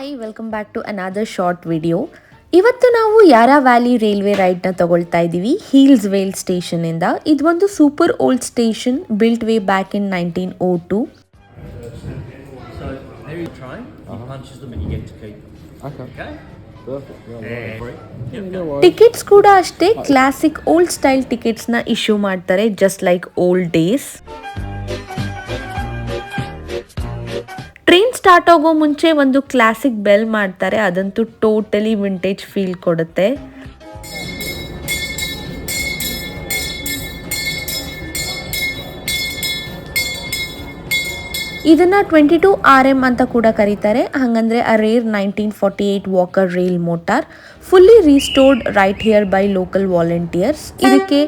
Hi welcome back to another short video. ಇವತ್ತು ನಾವು ಯಾರಾ valley railway ರೈಡ್ನ ತಗೊಳ್ತಾ ಇದ್ದೀವಿ ಹೀಲ್ಸ್ ವೇಲ್ ಸ್ಟೇಷನಿಂದ. ಇದು ಒಂದು super old station built way back in 1902. Tickets ಕೂಡ ಅಷ್ಟೇ ಕ್ಲಾಸಿಕ್ ಓಲ್ಡ್ ಸ್ಟೈಲ್ ಟಿಕೆಟ್ಸ್ನ ಇಶ್ಯೂ ಮಾಡ್ತಾರೆ, just like old days. Train start ಆಗೋ ಮುಂಚೆ ಒಂದು ಕ್ಲಾಸಿಕ್ ಬೆಲ್ ಮಾಡ್ತಾರೆ, ಅದಂತೂ ಟೋಟಲಿ ವಿಂಟೇಜ್ ಫೀಲ್ ಕೊಡುತ್ತೆ. ಇದನ್ನ 22 RM ಅಂತ ಕೂಡ ಕರೀತಾರೆ. ಹಂಗಂದ್ರೆ a rare 1948 Walker rail motor, fully restored right here by local volunteers. ಇದಕ್ಕೆ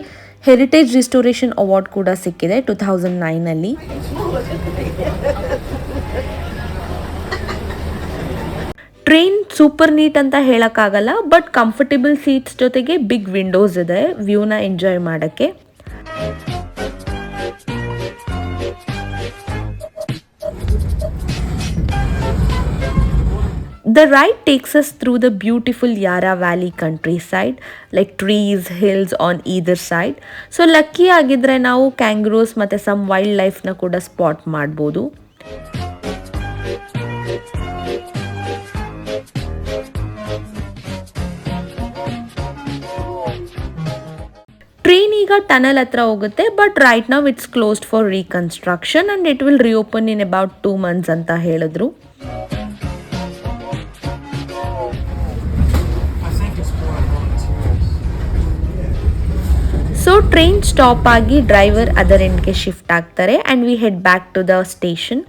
ಹೆರಿಟೇಜ್ ರಿಸ್ಟೋರೇಷನ್ ಅವಾರ್ಡ್ ಕೂಡ ಸಿಕ್ಕಿದೆ 2009 ಅಲ್ಲಿ. ಟ್ರೈನ್ ಸೂಪರ್ ನೀಟ್ ಅಂತ ಹೇಳಕ್ಕಾಗಲ್ಲ, ಬಟ್ ಕಂಫರ್ಟಬಲ್ ಸೀಟ್ಸ್ ಜೊತೆಗೆ ಬಿಗ್ ವಿಂಡೋಸ್ ಇದೆ ವ್ಯೂನ ಎಂಜಾಯ್ ಮಾಡಕ್ಕೆ. The ride takes us through the beautiful Yarra Valley countryside, like trees, hills on either side. So lucky ಆಗಿದ್ರೆ ನಾವು kangaroos ಮತ್ತೆ some wildlife ನ ಕೂಡ ಸ್ಪಾಟ್ ಮಾಡಬಹುದು. ಟ್ರೈನ್ ಈಗ ಟನಲ್ ಹತ್ರ ಹೋಗುತ್ತೆ, but right now it's closed for reconstruction and it will reopen in about 2 months ಅಂತ ಹೇಳಿದ್ರು. ಸೊ ಟ್ರೈನ್ ಸ್ಟಾಪ್ ಆಗಿ ಡ್ರೈವರ್ ಅದರ್ ಎಂಡ್ಗೆ ಶಿಫ್ಟ್ ಆಗ್ತಾರೆ and we head back to the station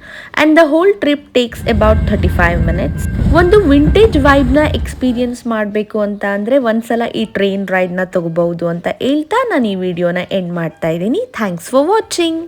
and the whole trip takes about 35 minutes. ಒಂದು vintage ವೈಬ್ನ experience ಮಾಡಬೇಕು ಅಂತ ಅಂದರೆ ಒಂದ್ಸಲ ಈ ಟ್ರೈನ್ ರೈಡ್ನ ತಗೋಬಹುದು ಅಂತ ಹೇಳ್ತಾ ನಾನು ಈ ವಿಡಿಯೋನ ಎಂಡ್ ಮಾಡ್ತಾ ಇದ್ದೀನಿ. Thanks for watching.